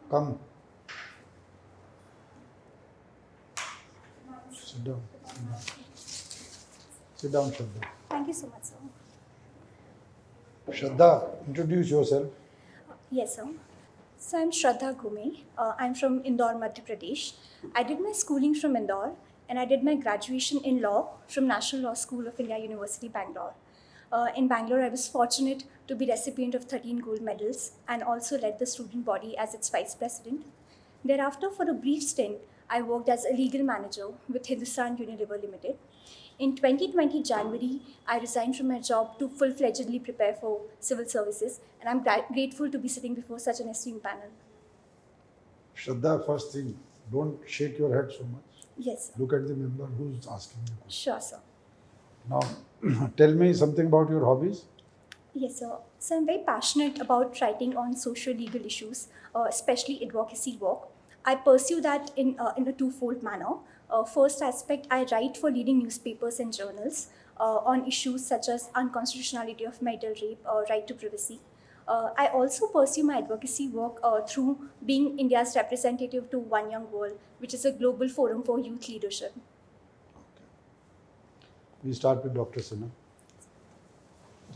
Come. Sit down. Sit down, Shraddha. Thank you so much, sir. Shraddha, introduce yourself. Yes, sir. So I'm Shraddha Gome. I'm from Indore, Madhya Pradesh. I did my schooling from Indore and I did my graduation in law from National Law School of India, University, Bangalore. In Bangalore, I was fortunate to be recipient of 13 gold medals and also led the student body as its vice president. Thereafter, for a brief stint, I worked as a legal manager with Hindustan Unilever Limited. In 2020 January, I resigned from my job to full-fledgedly prepare for civil services, and I'm grateful to be sitting before such an esteemed panel. Shraddha, first thing, don't shake your head so much. Yes, sir. Look at the member who's asking you questions. Sure, sir. Now, tell me something about your hobbies. Yes, sir. So I'm very passionate about writing on social legal issues, especially advocacy work. I pursue that in a twofold manner. First aspect, I write for leading newspapers and journals on issues such as unconstitutionality of marital rape or right to privacy. I also pursue my advocacy work through being India's representative to One Young World, which is a global forum for youth leadership. We start with Dr. Sinha.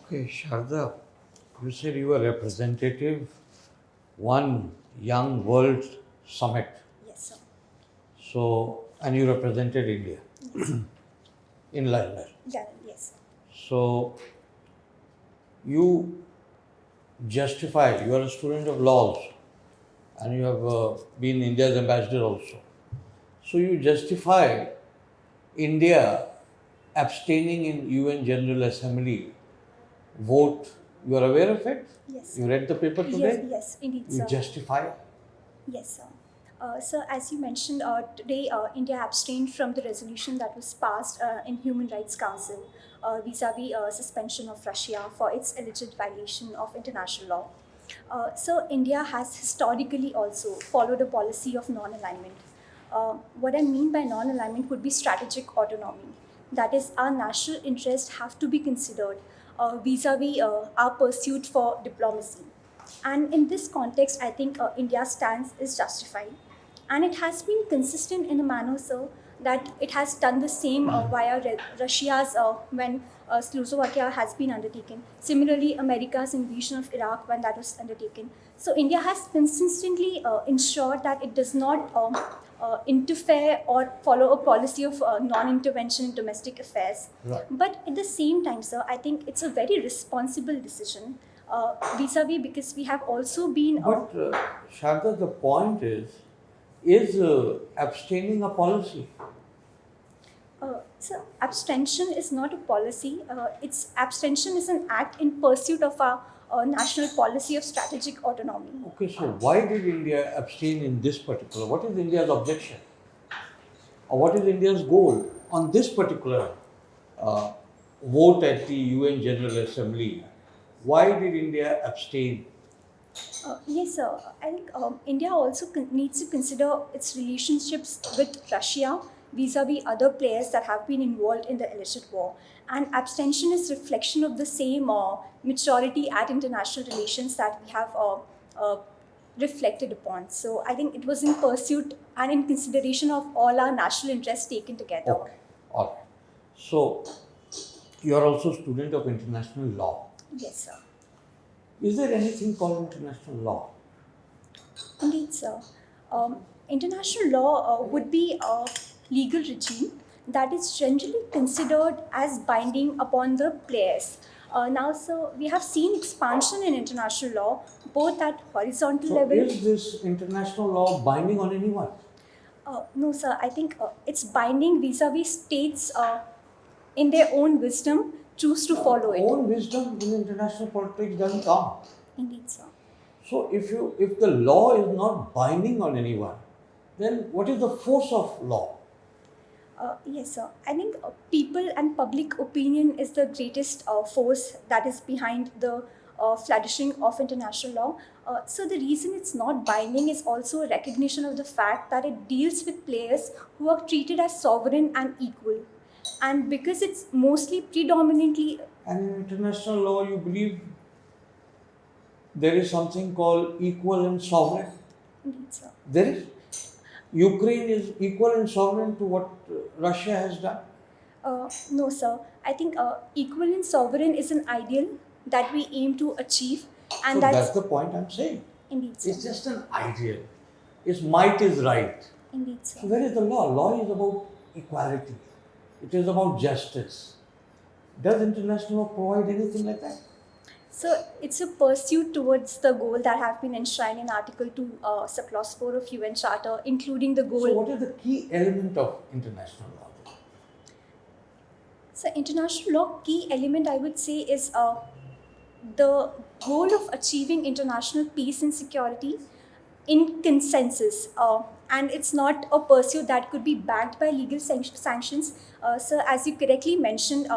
Okay, Shraddha, you said you were representative One Young World Summit. Yes, sir. So, and you represented India Yes, sir. in London. Yeah, yes, sir. So, you justify, you are a student of laws and you have been India's ambassador also. So, you justify India abstaining in UN General Assembly vote. You are aware of it? Yes, You sir. read the paper today? Yes, indeed, You sir. justify. Yes, sir. Sir, as you mentioned, today India abstained from the resolution that was passed in Human Rights Council vis-a-vis suspension of Russia for its alleged violation of international law. So, India has historically also followed a policy of non-alignment. What I mean by non-alignment would be strategic autonomy. That is, our national interests have to be considered vis-a-vis our pursuit for diplomacy. And in this context, I think India's stance is justified. And it has been consistent in a manner, sir, that it has done the same via Russia's when Slovakia has been undertaken. Similarly, America's invasion of Iraq when that was undertaken. So India has consistently ensured that it does not interfere or follow a policy of non-intervention in domestic affairs. Right. But at the same time, sir, I think it's a very responsible decision vis-a-vis because we have also been. But Shraddha, the point is abstaining a policy? So abstention is not a policy. It's abstention is an act in pursuit of our national policy of strategic autonomy. Okay, so why did India abstain in this particular? What is India's objection? Or what is India's goal on this particular vote at the UN General Assembly? Why did India abstain? Yes, sir. I think India also needs to consider its relationships with Russia vis-a-vis other players that have been involved in the illicit war. And abstention is reflection of the same maturity at international relations that we have reflected upon. So I think it was in pursuit and in consideration of all our national interests taken together. Okay, all right. So, you are also a student of international law. Yes, sir. Is there anything called international law? Indeed, sir. International law would be a legal regime that is generally considered as binding upon the players. Now, sir, we have seen expansion in international law, both at horizontal So, level. is this international law binding on anyone? No, sir. I think it's binding vis-a-vis states in their own wisdom choose to follow it. Own wisdom in international politics doesn't count. Indeed, sir. So if the law is not binding on anyone, then what is the force of law? Yes, sir. I think people and public opinion is the greatest force that is behind the flourishing of international law. So the reason it's not binding is also a recognition of the fact that it deals with players who are treated as sovereign and equal. And because it's mostly predominantly. And in international law, you believe there is something called equal and sovereign? Indeed, sir. There is. Ukraine is equal and sovereign to what Russia has done. No, sir. I think equal and sovereign is an ideal that we aim to achieve, and So that's that's the point I'm saying. indeed, sir. It's just an ideal. Its might is right. Indeed, sir. So where is the law? Law is about equality. It is about justice. Does international law provide anything like that? So it's a pursuit towards the goal that have been enshrined in Article 2, Subclause 4 of UN Charter, including the goal. So what is the key element of international law? So international law key element, I would say, is the goal of achieving international peace and security in consensus. And it's not a pursuit that could be backed by legal sanctions. So as you correctly mentioned,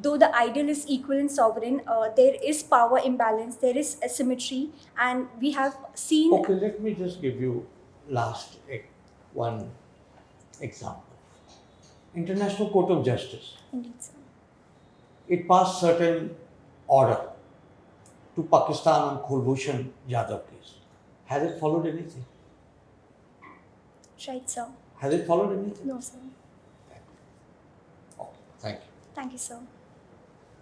though the ideal is equal and sovereign, there is power imbalance, there is asymmetry, and we have seen. Okay, let me just give you one example. International Court of Justice. Indeed, sir. It passed certain order to Pakistan on Kulbhushan Yadav case. Has it followed anything? Right, sir. Has it followed anything? No, sir. Okay, thank you. Thank you, sir.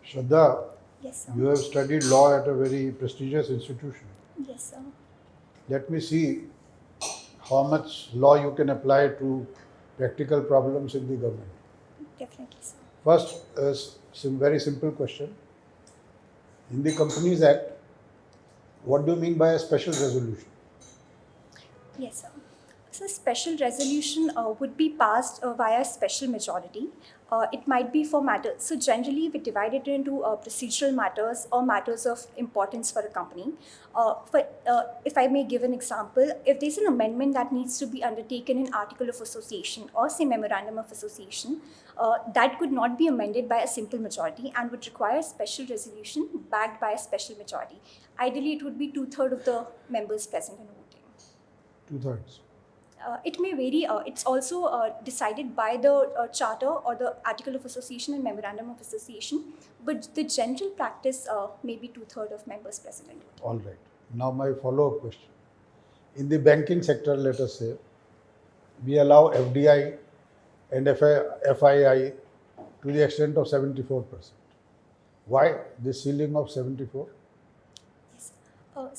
Shraddha, Yes, sir. you have studied law at a very prestigious institution. Yes, sir. Let me see how much law you can apply to practical problems in the government. Definitely, sir. First, some very simple question. In the Companies Act, what do you mean by a special resolution? Yes, sir. So special resolution would be passed via special majority. It might be for matters. So generally, we divide it into procedural matters or matters of importance for a company. If I may give an example, if there's an amendment that needs to be undertaken in Article of Association or say Memorandum of Association, that could not be amended by a simple majority and would require special resolution backed by a special majority. Ideally, it would be 2/3 of the members present and voting. 2/3. It may vary. It's also decided by the Charter or the Article of Association and Memorandum of Association, but the general practice may be 2/3 of members present and voting. All right. Now my follow-up question. In the banking sector, let us say, we allow FDI and FII to the extent of 74%. Why this ceiling of 74? Yes.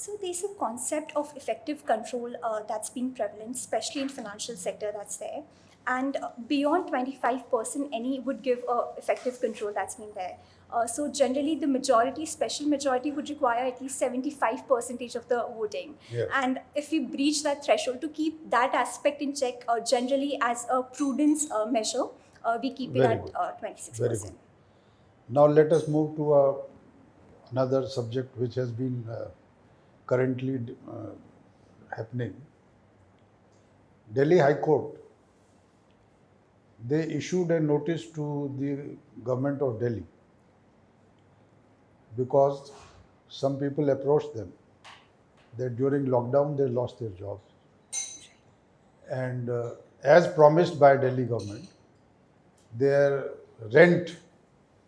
So there's a concept of effective control that's been prevalent, especially in financial sector that's there. And beyond 25%, any would give effective control that's been there. So generally, the majority, special majority, would require at least 75% of the voting. Yes. And if we breach that threshold, to keep that aspect in check, generally as a prudence measure, we keep it Very at good. 26%. Very good. Now let us move to another subject which has been currently happening. Delhi High Court, they issued a notice to the government of Delhi because some people approached them that during lockdown they lost their jobs. And as promised by Delhi government, their rent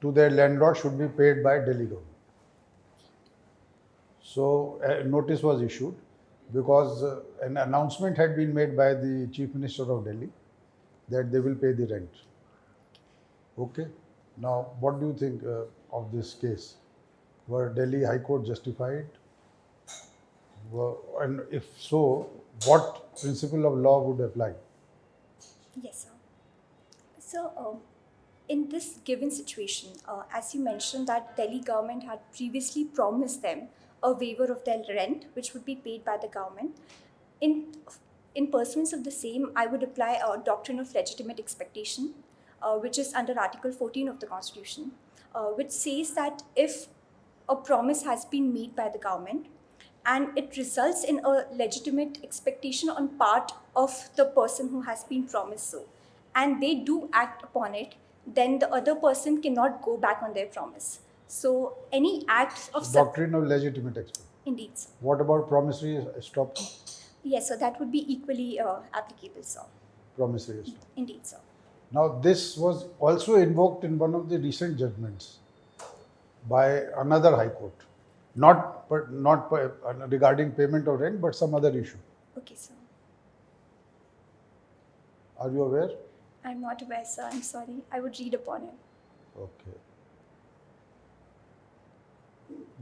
to their landlord should be paid by Delhi government. So a notice was issued because an announcement had been made by the Chief Minister of Delhi that they will pay the rent. Okay. Now, what do you think of this case? Were Delhi High Court justified? And if so, what principle of law would apply? Yes, sir. So, in this given situation, as you mentioned that Delhi government had previously promised them a waiver of their rent, which would be paid by the government. In pursuance of the same, I would apply a doctrine of legitimate expectation, which is under Article 14 of the Constitution, which says that if a promise has been made by the government and it results in a legitimate expectation on part of the person who has been promised so, and they do act upon it, then the other person cannot go back on their promise. So any act of Doctrine of legitimate expectation. Indeed, sir. What about promissory estoppel? Yes, so that would be equally applicable, sir. Promissory estoppel. Indeed, sir. Now, this was also invoked in one of the recent judgments by another High Court, not regarding payment of rent, but some other issue. Okay, sir. Are you aware? I'm not aware, sir. I'm sorry. I would read upon it. Okay.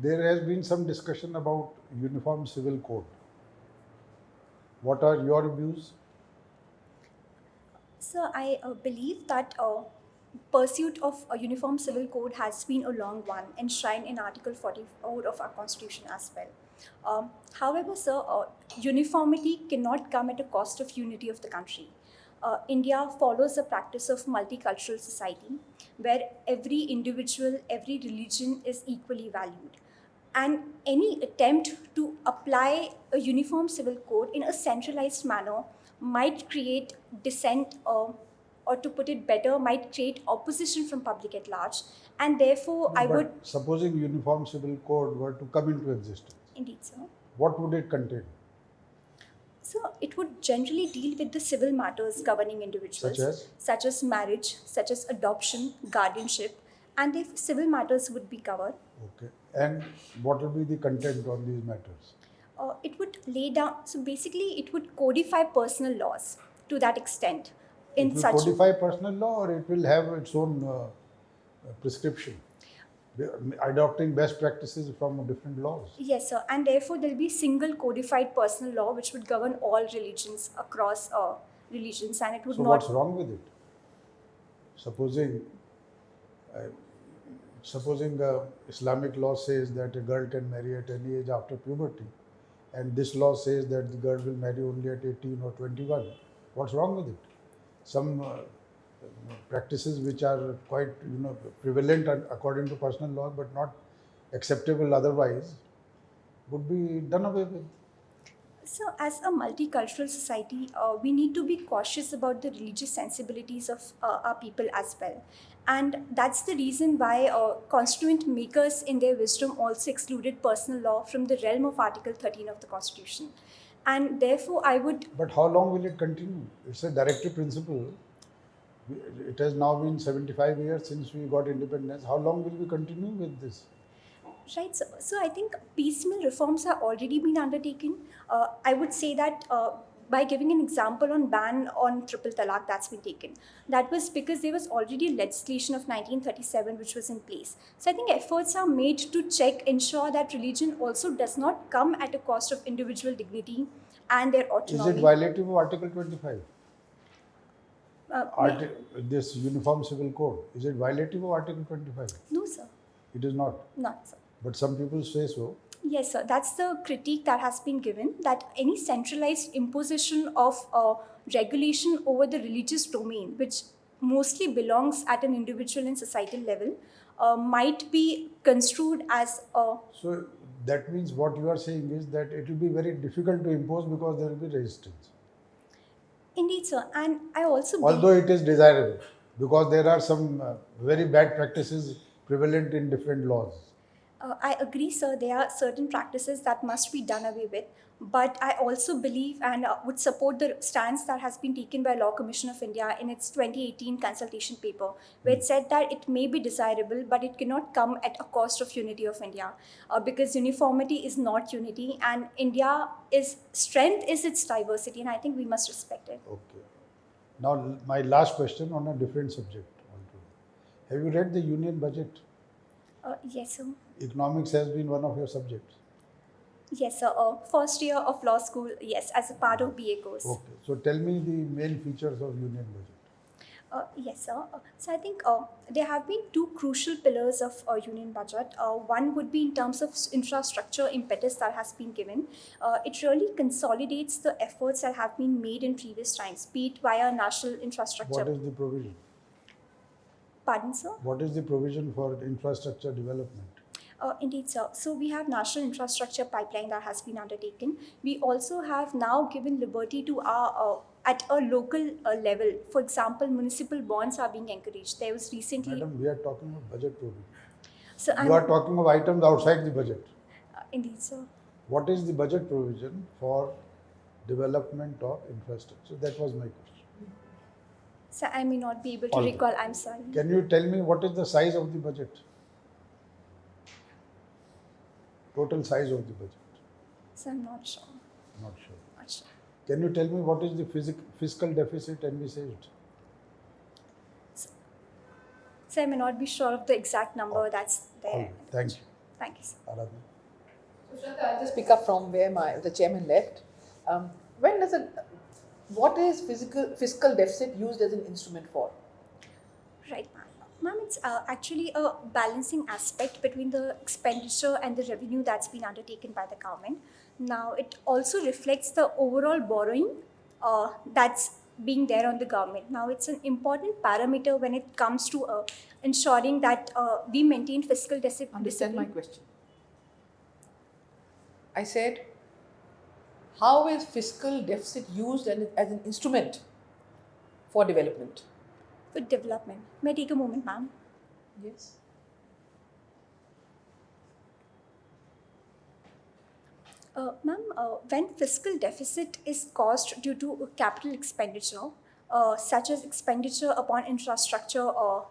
There has been some discussion about Uniform Civil Code. What are your views? Sir, I believe that pursuit of a uniform civil code has been a long one, enshrined in Article 44 of our Constitution as well. However, sir, uniformity cannot come at a cost of unity of the country. India follows a practice of multicultural society where every individual, every religion is equally valued. And any attempt to apply a uniform civil code in a centralized manner might create dissent, or to put it better, might create opposition from public at large. And therefore, No, I but would, supposing Uniform Civil Code were to come into existence, indeed, sir. what would it contain? So it would generally deal with the civil matters governing individuals, Such as? marriage, such as adoption, guardianship, and therefore civil matters would be covered. Okay. And what will be the content on these matters? It would lay down, so basically it would codify personal laws to that extent. It will codify personal law, or it will have its own prescription, adopting best practices from different laws? Yes, sir, and therefore there will be single codified personal law which would govern all religions across religions, and it would So not. what's wrong with it? Supposing Islamic law says that a girl can marry at any age after puberty, and this law says that the girl will marry only at 18 or 21. What's wrong with it? Some practices which are quite prevalent according to personal law but not acceptable otherwise would be done away with. So, as a multicultural society, we need to be cautious about the religious sensibilities of our people as well. And that's the reason why constituent makers in their wisdom also excluded personal law from the realm of Article 13 of the Constitution. And therefore, I would. But how long will it continue? It's a directive principle. It has now been 75 years since we got independence. How long will we continue with this? Right, so I think piecemeal reforms have already been undertaken. I would say that by giving an example on ban on triple talaq that's been taken, that was because there was already legislation of 1937 which was in place. So I think efforts are made to ensure that religion also does not come at a cost of individual dignity and their autonomy. Is it violative of Article 25? This Uniform Civil Code, is it violative of Article 25? No, sir. It is not. Not, sir. But some people say so. Yes, sir. That's the critique that has been given, that any centralized imposition of regulation over the religious domain, which mostly belongs at an individual and societal level, might be construed as a. So that means what you are saying is that it will be very difficult to impose because there will be resistance. Indeed, sir. And I also although it is desirable, because there are some very bad practices prevalent in different laws. I agree, sir. There are certain practices that must be done away with. But I also believe and would support the stance that has been taken by Law Commission of India in its 2018 consultation paper, where it said that it may be desirable, but it cannot come at a cost of unity of India, because uniformity is not unity, and India's strength is its diversity, and I think we must respect it. Okay. Now, my last question on a different subject. Have you read the Union Budget? Yes, sir. Economics has been one of your subjects. Yes, sir. First year of law school, yes, as a part of BA course. Okay. So tell me the main features of Union Budget. Yes, sir. So I think there have been two crucial pillars of Union Budget. One would be in terms of infrastructure impetus that has been given. It really consolidates the efforts that have been made in previous times, be it via national infrastructure. What is the provision? Pardon, sir? What is the provision for infrastructure development? Indeed, sir. So we have national infrastructure pipeline that has been undertaken. We also have now given liberty to our at a local level. For example, municipal bonds are being encouraged. There was recently. Madam, we are talking about budget provision. So you are talking of items outside the budget. Indeed, sir. What is the budget provision for development of infrastructure? That was my question. So I may not be able to recall. I'm sorry. Can you tell me what is the size of the budget? Total size of the budget? So I'm not sure. Not sure. Not sure. Can you tell me what is the fiscal deficit envisaged? So I may not be sure of the exact number that's there. All right. Thank you. Thank you, sir. Aradhana. So Shraddha, I'll just pick up from where the chairman left. When does what is fiscal deficit used as an instrument for? Right, ma'am. Ma'am, it's actually a balancing aspect between the expenditure and the revenue that's been undertaken by the government. Now, it also reflects the overall borrowing that's being there on the government. Now, it's an important parameter when it comes to ensuring that we maintain fiscal Understand my discipline. question. I said, how is fiscal deficit used as an instrument for development? For development. May I take a moment, ma'am? Yes. Ma'am, when fiscal deficit is caused due to capital expenditure, such as expenditure upon infrastructure or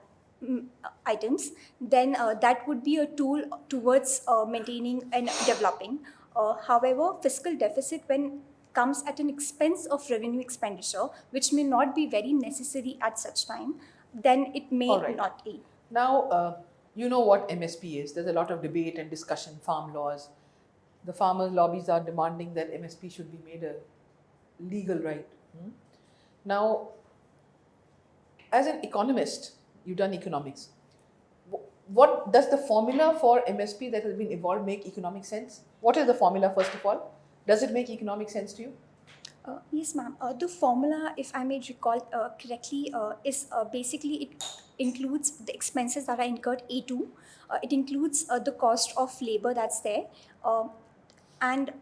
items, then that would be a tool towards maintaining and developing. However, fiscal deficit when comes at an expense of revenue expenditure, which may not be very necessary at such time, then it may All right. not aid. Now, you know what MSP is. There's a lot of debate and discussion, farm laws. The farmers' lobbies are demanding that MSP should be made a legal right. Now, as an economist, you've done economics. What does the formula for MSP that has been evolved make economic sense? What is the formula, first of all? Does it make economic sense to you? Yes, ma'am. The formula, if I may recall correctly, is basically it includes the expenses that are incurred A2. It includes the cost of labor that's there. And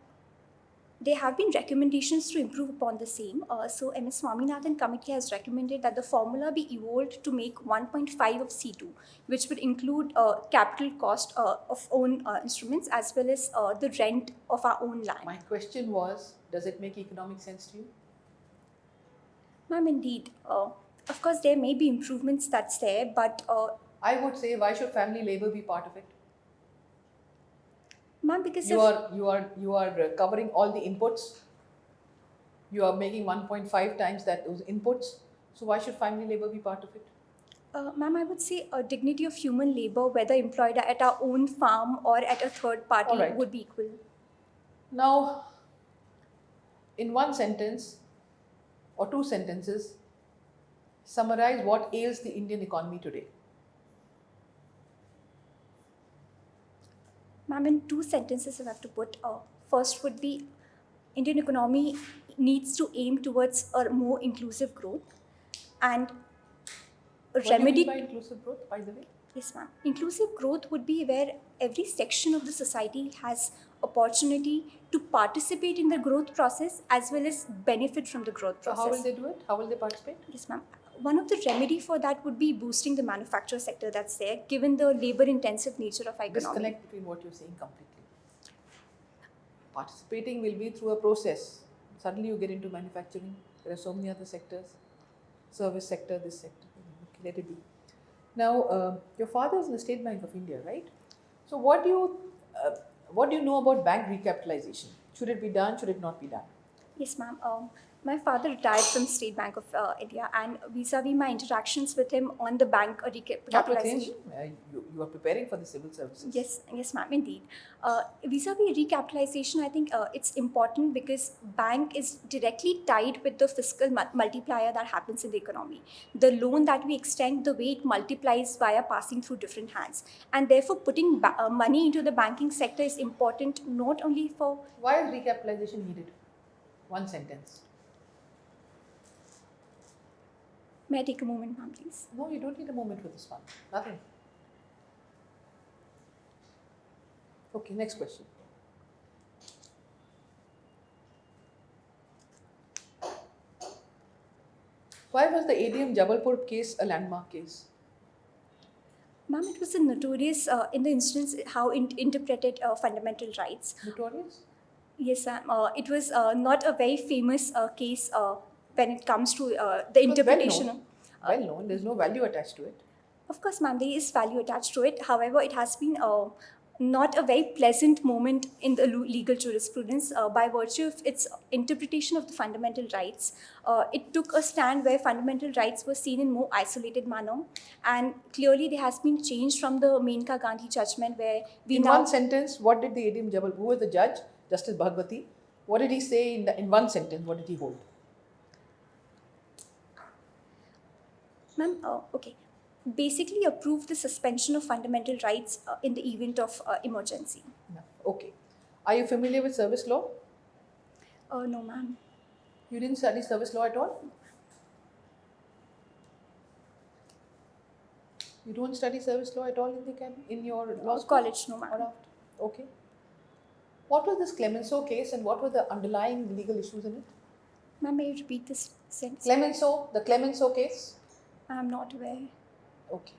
there have been recommendations to improve upon the same. So MS Swaminathan committee has recommended that the formula be evolved to make 1.5 of C2, which would include capital cost of own instruments as well as the rent of our own land. My question was, does it make economic sense to you? Ma'am, indeed. Of course, there may be improvements that's there, but I would say, why should family labor be part of it? ma'am, because You are covering all the inputs. You are making 1.5 times those inputs. So why should family labor be part of it? ma'am, I would say a dignity of human labor, whether employed at our own farm or at a third party, All right. would be equal. Now, in one sentence or two sentences, summarize what ails the Indian economy today. Ma'am, in two sentences if I have to put, first would be Indian economy needs to aim towards a more inclusive growth and a What do you remedy. mean by inclusive growth, by the way? Yes, ma'am. Inclusive growth would be where every section of the society has opportunity to participate in the growth process as well as benefit from the growth So process. how will they do it? How will they participate? Yes, ma'am. One of the remedy for that would be boosting the manufacture sector that's there, given the labor-intensive nature of our economy. Disconnect between what you're saying completely. Participating will be through a process. Suddenly you get into manufacturing. There are so many other sectors. Service sector, this sector. Okay, let it be. Now, your father is in the State Bank of India, right? So what do you know about bank recapitalization? Should it be done? Should it not be done? Yes, ma'am. My father retired from State Bank of India, and vis-a-vis my interactions with him on the bank Not with him. recapitalization. You are preparing for the civil services. Yes, ma'am, indeed. Vis-a-vis recapitalization, I think it's important because bank is directly tied with the fiscal multiplier that happens in the economy. The loan that we extend, the way it multiplies via passing through different hands. And therefore, putting money into the banking sector is important not only for... Why is recapitalization needed? One sentence. May I take a moment, ma'am, please? No, you don't need a moment for this one. Nothing. Okay, next question. Why was the ADM Jabalpur case a landmark case? Ma'am, it was a notorious in the instance how it interpreted fundamental rights. Notorious? Yes, ma'am. It was not a very famous case when it comes to the interpretation. Well known, there's no value attached to it. Of course, ma'am, there is value attached to it. However, it has been not a very pleasant moment in the legal jurisprudence by virtue of its interpretation of the fundamental rights. It took a stand where fundamental rights were seen in more isolated manner, and clearly there has been change from the Menka Gandhi judgment where we In now... one sentence, what did the idiom Jabal, who was the judge, Justice Bhagwati, what did he say in one sentence, what did he hold? Ma'am, okay. Basically approved the suspension of fundamental rights in the event of emergency. No. Okay. Are you familiar with service law? No, ma'am. You didn't study service law at all? You don't study service law at all in your law school? College, no, Or ma'am. after? Okay. What was this Clemenceau case and what were the underlying legal issues in it? Ma'am, may you repeat this sentence? The Clemenceau case? I'm not aware. Okay.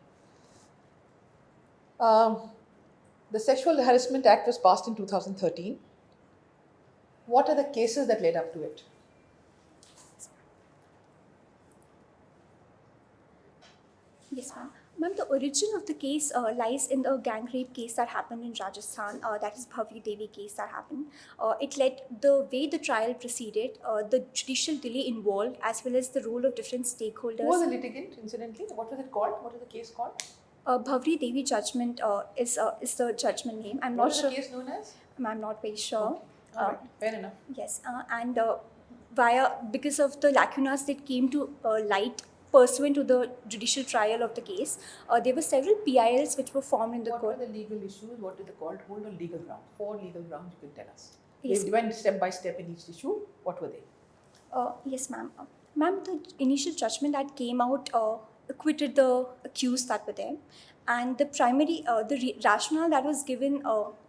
The Sexual Harassment Act was passed in 2013. What are the cases that led up to it? Yes, ma'am. Ma'am, the origin of the case lies in the gang rape case that happened in Rajasthan. That is Bhavri Devi case that happened. It led the way the trial proceeded, the judicial delay involved, as well as the role of different stakeholders. Who was the litigant, incidentally? What was it called? What was the case called? Bhavri Devi judgment is the judgment name. I'm What not is sure. the case known as? I'm not very sure. All right, fair enough. Yes, and because of the lacunas that came to light pursuant to the judicial trial of the case, there were several PILs which were formed in the What court. were the legal issues? What did the court hold on legal ground? 4 legal grounds you can tell us. Yes. They went step by step in each issue. What were they? Yes, ma'am. Ma'am, the initial judgment that came out acquitted the accused that were there, and the primary, rationale that was given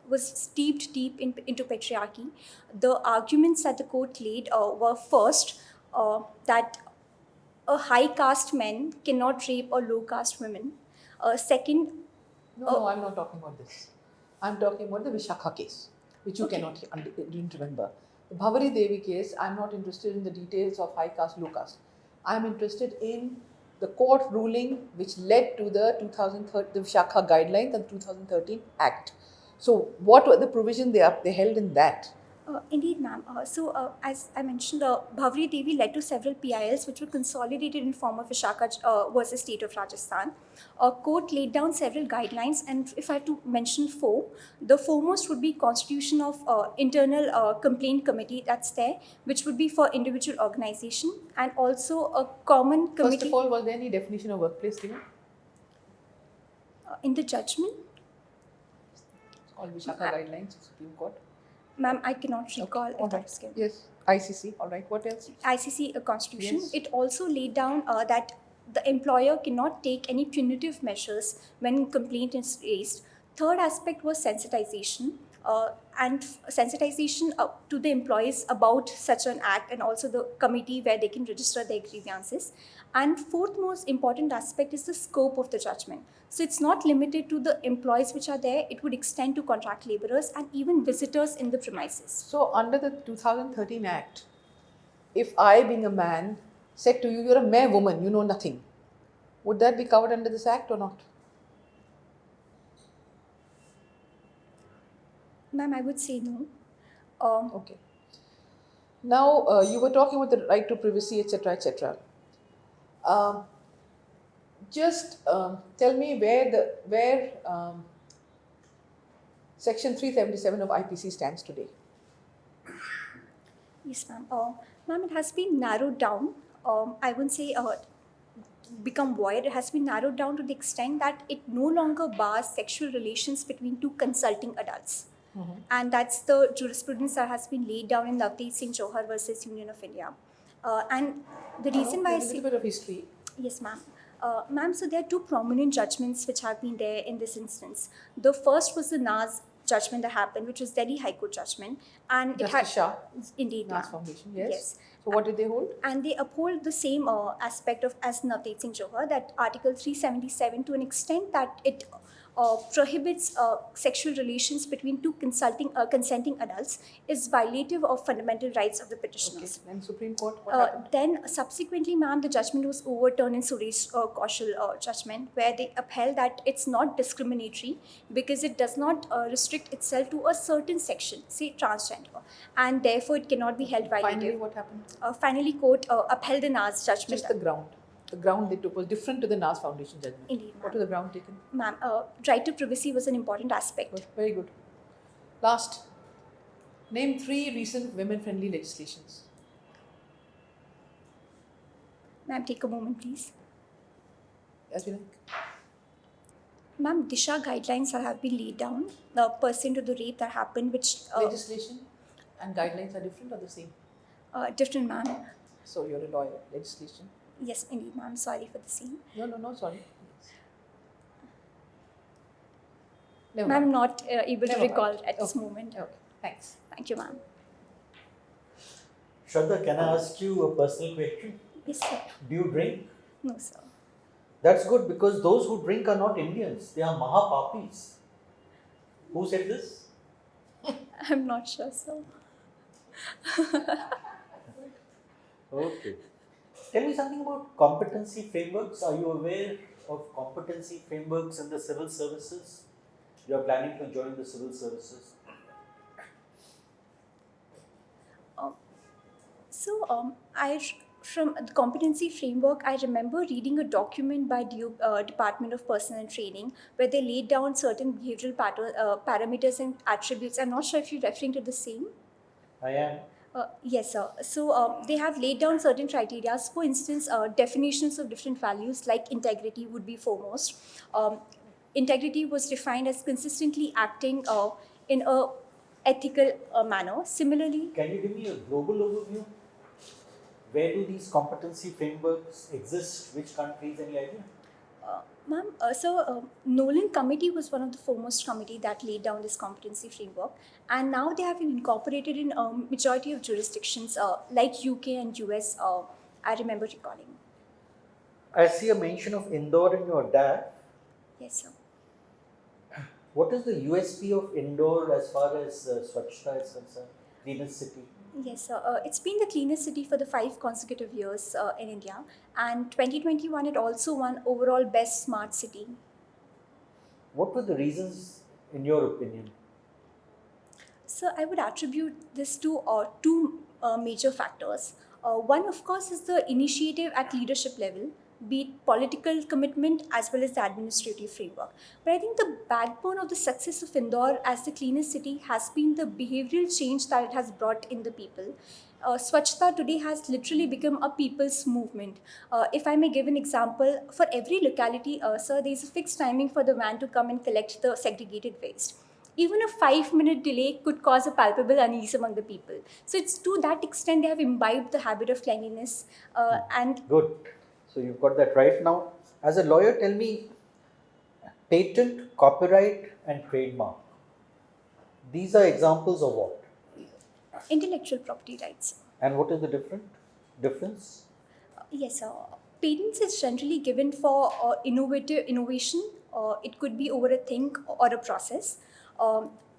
was steeped deep into patriarchy. The arguments that the court laid were first that a high caste man cannot rape a low caste woman. Second, No, I'm not talking about this. I'm talking about the Vishakha case, which you Okay. didn't remember. The Bhavri Devi case, I'm not interested in the details of high caste, low caste. I'm interested in the court ruling which led to the the Vishakha guidelines and 2013 Act. So, what were the provisions they held in that? Indeed, ma'am. As I mentioned, Bhavri Devi led to several PILs which were consolidated in form of Vishakha versus State of Rajasthan. Court laid down several guidelines, and if I have to mention 4, the foremost would be constitution of internal complaint committee that's there, which would be for individual organization, and also a common committee. First of all, was there any definition of workplace given? In the judgment, It's called Vishakha guidelines, Supreme Court. ma'am, I cannot recall if All that right. was given. Yes, ICC. All right. What else? ICC constitution, Yes. it also laid down that the employer cannot take any punitive measures when complaint is raised. Third aspect was sensitization, and sensitization to the employees about such an act, and also the committee where they can register their grievances. And fourth most important aspect is the scope of the judgment. So it's not limited to the employees which are there, it would extend to contract laborers and even visitors in the premises. So, under the 2013 Act, if I, being a man, said to you, you're a mere woman, you know nothing, would that be covered under this Act or not? Ma'am, I would say no. Okay. Now, you were talking about the right to privacy, etc., etc. Just tell me where Section 377 of IPC stands today. Yes, ma'am. Ma'am, it has been narrowed down. I wouldn't say become void. It has been narrowed down to the extent that it no longer bars sexual relations between two consulting adults. And that's the jurisprudence that has been laid down in Navdeep Singh Johar versus Union of India. And the reason why I There's a say... little bit of history. Yes, ma'am. Ma'am, so there are 2 prominent judgments which have been there in this instance. The first was the Naz judgment that happened, which was Delhi High Court judgment. And Justice it had... Shah, Indeed, Naz ma'am. Foundation, yes. Yes. So, what did they hold? And they uphold the same aspect of as Navdeep Singh Johar, that Article 377, to an extent that it prohibits sexual relations between two consenting adults is violative of fundamental rights of the Okay. petitioners. Then Supreme Court, what happened? Then subsequently, ma'am, the judgment was overturned in Suresh Kaushal judgment, where they upheld that it's not discriminatory because it does not restrict itself to a certain section, say transgender, and therefore it cannot be held Finally, violative. what happened? Finally, court upheld the Nas judgment. Just the ground. The ground they took was different to the Nas Foundation judgment. Indeed, What ma'am. was the ground taken? Ma'am, right to privacy was an important aspect. Good. Very good. Last, name 3 recent women-friendly legislations. Ma'am, take a moment, please. As you like. Ma'am, Disha guidelines have been laid down pursuant to the rape that happened, which Legislation and guidelines are different or the same? different, ma'am. So you're a lawyer. Legislation. Yes, indeed, ma'am. Sorry for the same. No, sorry. Never Ma'am, mind. not able to Never recall mind. at this Okay. moment. Okay, thanks. Thank you, ma'am. Shraddha, can I ask you a personal question? Yes, sir. Do you drink? No, sir. That's good because those who drink are not Indians, they are Mahapapis. Who said this? I'm not sure, sir. Okay. Tell me something about competency frameworks. Are you aware of competency frameworks in the civil services? You are planning to join the civil services. From the competency framework, I remember reading a document by Department of Personnel and Training where they laid down certain behavioral parameters and attributes. I'm not sure if you're referring to the same. I am. Yes, sir. So they have laid down certain criteria. For instance, definitions of different values like integrity would be foremost. Integrity was defined as consistently acting in a ethical manner. Similarly, Can you give me a global overview? Where do these competency frameworks exist? Which countries? Any idea? ma'am, Nolan Committee was one of the foremost committee that laid down this competency framework, and now they have been incorporated in majority of jurisdictions like UK and US. I remember recalling. I see a mention of Indore in your DAF. Yes, sir. What is the USP of Indore as far as Swachhta is concerned? Cleanest city. Yes, sir. It's been the cleanest city for the 5 consecutive years in India, and 2021 it also won overall best smart city. What were the reasons, in your opinion? So I would attribute this to two major factors. One, of course, is the initiative at leadership level, be it political commitment as well as the administrative framework. But I think the backbone of the success of Indore as the cleanest city has been the behavioral change that it has brought in the people. Swachhta today has literally become a people's movement. If I may give an example, for every locality, sir, there is a fixed timing for the van to come and collect the segregated waste. Even a 5-minute delay could cause a palpable unease among the people. So it's to that extent they have imbibed the habit of cleanliness and Good. So you've got that right. Now, as a lawyer, tell me, patent, copyright and trademark. These are examples of what? intellectual property rights. And what is the difference? Yes, sir. Patents is generally given for innovation. It could be over a thing or a process.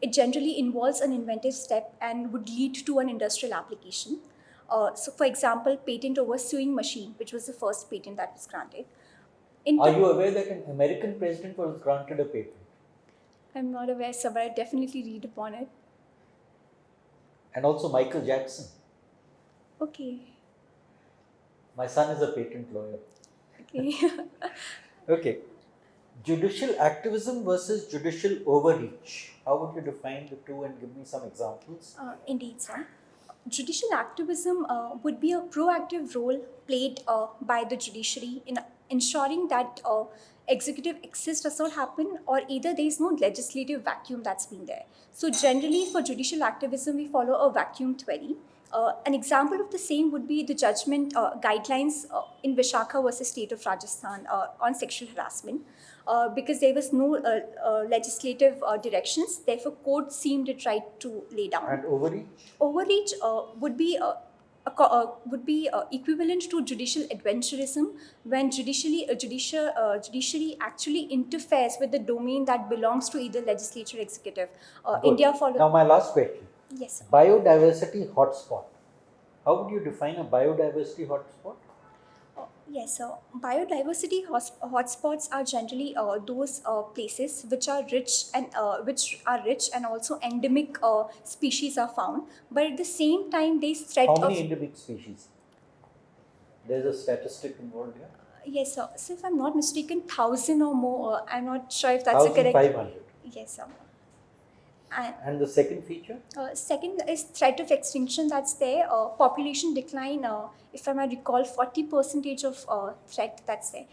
It generally involves an inventive step and would lead to an industrial application. So, for example, patent over sewing machine, which was the first patent that was granted. Are you aware that an American president was granted a patent? I'm not aware, sir, but I definitely read upon it. And also Michael Jackson. Okay. My son is a patent lawyer. Okay. Okay. Judicial activism versus judicial overreach. How would you define the two and give me some examples? Indeed, sir. Judicial activism would be a proactive role played by the judiciary in ensuring that executive excess does not happen, or either there is no legislative vacuum that's been there. So generally for judicial activism, we follow a vacuum theory. An example of the same would be the judgment guidelines in Vishakha versus state of Rajasthan on sexual harassment. Because there was no legislative directions, therefore court seemed it right to lay down. And overreach? Overreach would be would be equivalent to judicial adventurism when judiciary actually interferes with the domain that belongs to either legislature or executive. Good. India follows. Now, my last question. Yes, sir. Biodiversity hotspot. How would you define a biodiversity hotspot? Yes, so biodiversity hotspots are generally those places which are rich and also endemic species are found, but at the same time they threat How of. many endemic species? There's a statistic involved here. Yes, sir. So if I'm not mistaken, 1,000 or more. I'm not sure if that's a correct. 1,500. Yes, sir. And the second feature? Second is threat of extinction that's there. Population decline, if I might recall, 40% of threat that's there.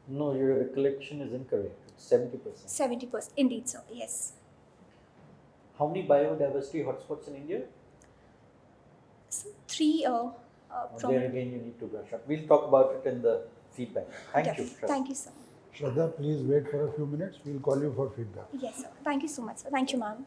No, your recollection is incorrect. It's 70%. 70%, indeed, sir. Yes. How many biodiversity hotspots in India? So three. There again, you need to brush up. We'll talk about it in the feedback. Thank you. Shraddha. Thank you, sir. Shraddha, please wait for a few minutes. We'll call you for feedback. Yes, sir. Thank you so much, sir. Thank you, ma'am.